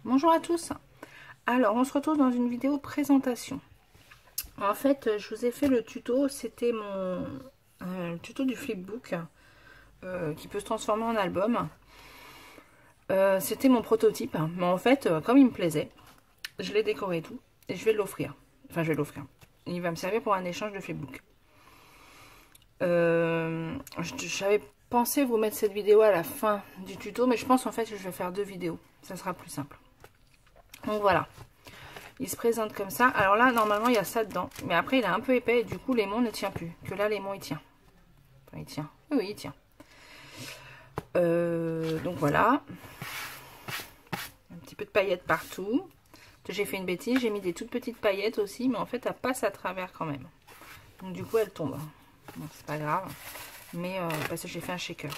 Bonjour à tous. Alors on se retrouve dans une vidéo présentation. En fait je vous ai fait le tuto, c'était mon tuto du flipbook qui peut se transformer en album. C'était mon prototype, mais en fait comme il me plaisait, je l'ai décoré et tout et je vais l'offrir. Enfin je vais l'offrir. Il va me servir pour un échange de flipbook. J'avais pensé vous mettre cette vidéo à la fin du tuto, mais je pense en fait que je vais faire deux vidéos, ça sera plus simple. Donc voilà, il se présente comme ça. Alors là normalement il y a ça dedans, mais après il est un peu épais et du coup l'aimant ne tient plus. Que là l'aimant il tient. Enfin il tient, oui il tient. Donc voilà, un petit peu de paillettes partout. J'ai fait une bêtise, j'ai mis des toutes petites paillettes aussi, mais en fait elle passe à travers quand même. Donc du coup elle tombe. Bon, c'est pas grave, mais parce que j'ai fait un shaker.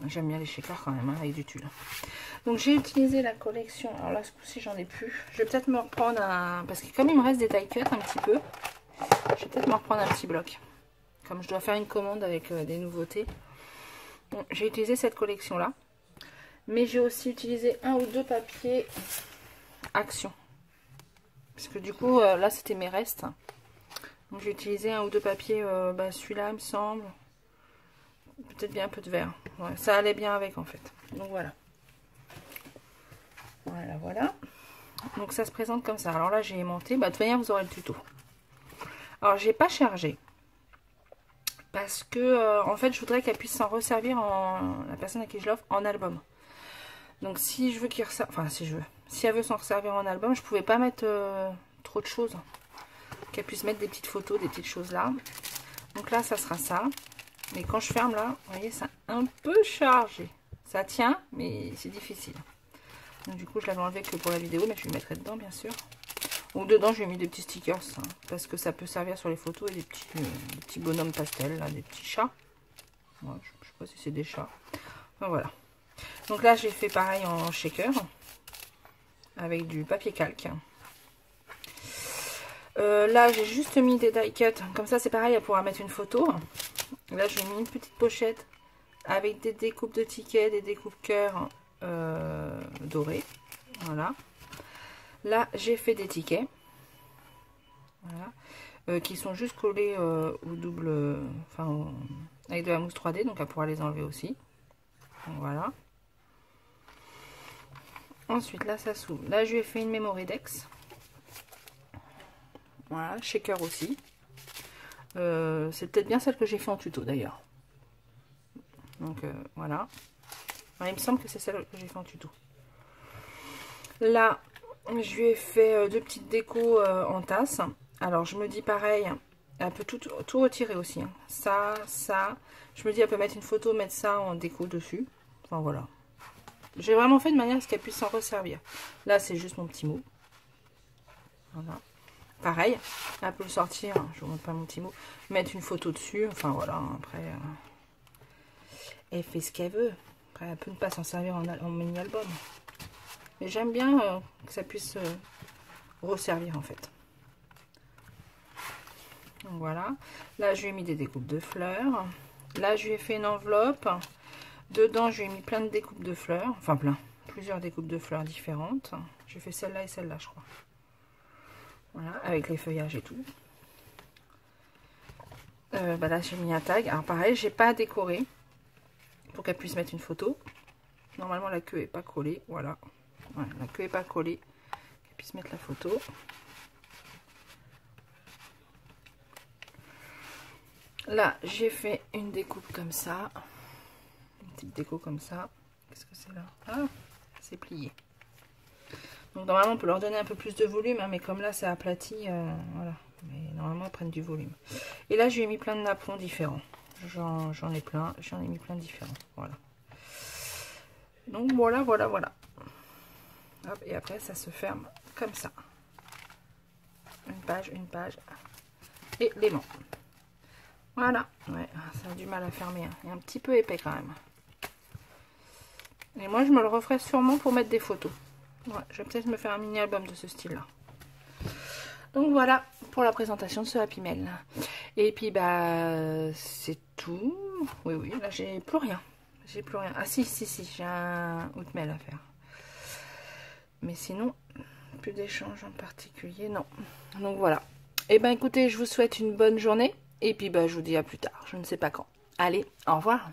J'aime bien les shakers quand même, hein, avec du tulle. Donc j'ai utilisé la collection. Alors là, ce coup-ci, j'en ai plus. Je vais peut-être me reprendre un... Parce que comme il me reste des taille cuts un petit peu, je vais peut-être me reprendre un petit bloc. Comme je dois faire une commande avec des nouveautés. Bon, j'ai utilisé cette collection-là. Mais j'ai aussi utilisé un ou deux papiers Action. Parce que du coup, là, c'était mes restes. Donc j'ai utilisé un ou deux papiers. Celui-là, il me semble. Peut-être bien un peu de vert. Ouais, ça allait bien avec, en fait. Donc voilà. Voilà. Donc ça se présente comme ça. Alors là j'ai aimanté. De toute manière vous aurez le tuto. Alors j'ai pas chargé. Parce que en fait je voudrais qu'elle puisse s'en resservir la personne à qui je l'offre en album. Donc si je veux qu'il resserve. Enfin si je veux. Si elle veut s'en resservir en album, je pouvais pas mettre trop de choses. Qu'elle puisse mettre des petites photos, des petites choses là. Donc là ça sera ça. Mais quand je ferme là, vous voyez, c'est un peu chargé. Ça tient, mais c'est difficile. Donc du coup je l'avais enlevé que pour la vidéo, mais je le mettrai dedans bien sûr. Ou dedans j'ai mis des petits stickers, hein, parce que ça peut servir sur les photos et des petits bonhommes pastels, là, des petits chats. Ouais, je sais pas si c'est des chats. Enfin, voilà. Donc là j'ai fait pareil en shaker, avec du papier calque. Là j'ai juste mis des die cuts, comme ça c'est pareil, elle pourra mettre une photo. Là j'ai mis une petite pochette avec des découpes de tickets, des découpes cœurs dorés. Voilà. Là j'ai fait des tickets. Voilà. Qui sont juste collés au double, avec de la mousse 3D, donc elle pourra les enlever aussi. Donc, voilà. Ensuite là ça s'ouvre. Là je lui ai fait une memory dex. Voilà, shaker aussi. C'est peut-être bien celle que j'ai fait en tuto d'ailleurs. Donc voilà. Alors, il me semble que c'est celle que j'ai fait en tuto. Là, je lui ai fait deux petites décos en tasse. Alors je me dis pareil, elle peut tout retirer aussi. Hein. Ça. Je me dis elle peut mettre une photo, mettre ça en déco dessus. Enfin voilà. J'ai vraiment fait de manière à ce qu'elle puisse s'en resservir. Là c'est juste mon petit mot. Voilà. Pareil, elle peut le sortir, je vous montre pas mon petit mot, mettre une photo dessus, enfin voilà, après, elle fait ce qu'elle veut. Après, elle peut ne pas s'en servir en mini-album. Mais j'aime bien que ça puisse resservir en fait. Donc voilà, là je lui ai mis des découpes de fleurs. Là je lui ai fait une enveloppe. Dedans je lui ai mis plein de découpes de fleurs, enfin plusieurs découpes de fleurs différentes. J'ai fait celle-là et celle-là je crois. Voilà, avec les feuillages et tout. Là j'ai mis un tag. Alors pareil, j'ai pas décoré pour qu'elle puisse mettre une photo. Normalement la queue est pas collée. Voilà, la queue est pas collée. Qu'elle puisse mettre la photo. Là j'ai fait une découpe comme ça. Une petite déco comme ça. Qu'est-ce que c'est là? Ah, c'est plié. Donc normalement on peut leur donner un peu plus de volume, hein, mais comme là c'est aplati, voilà. Mais normalement elles prennent du volume. Et là je lui ai mis plein de napperons différents. J'en ai plein, j'en ai mis plein de différents. Voilà. Donc voilà. Hop, et après ça se ferme comme ça. Une page. Et l'aimant. Voilà. Ouais, ça a du mal à fermer. Hein. Il est un petit peu épais quand même. Et moi je me le referai sûrement pour mettre des photos. Ouais, je vais peut-être me faire un mini album de ce style là. Donc voilà pour la présentation de ce Happy Mail. Et puis c'est tout. Oui, là j'ai plus rien. J'ai plus rien. Ah si, j'ai un Outmail à faire. Mais sinon, plus d'échanges en particulier, non. Donc voilà. Et ben écoutez, je vous souhaite une bonne journée. Et puis je vous dis à plus tard. Je ne sais pas quand. Allez, au revoir.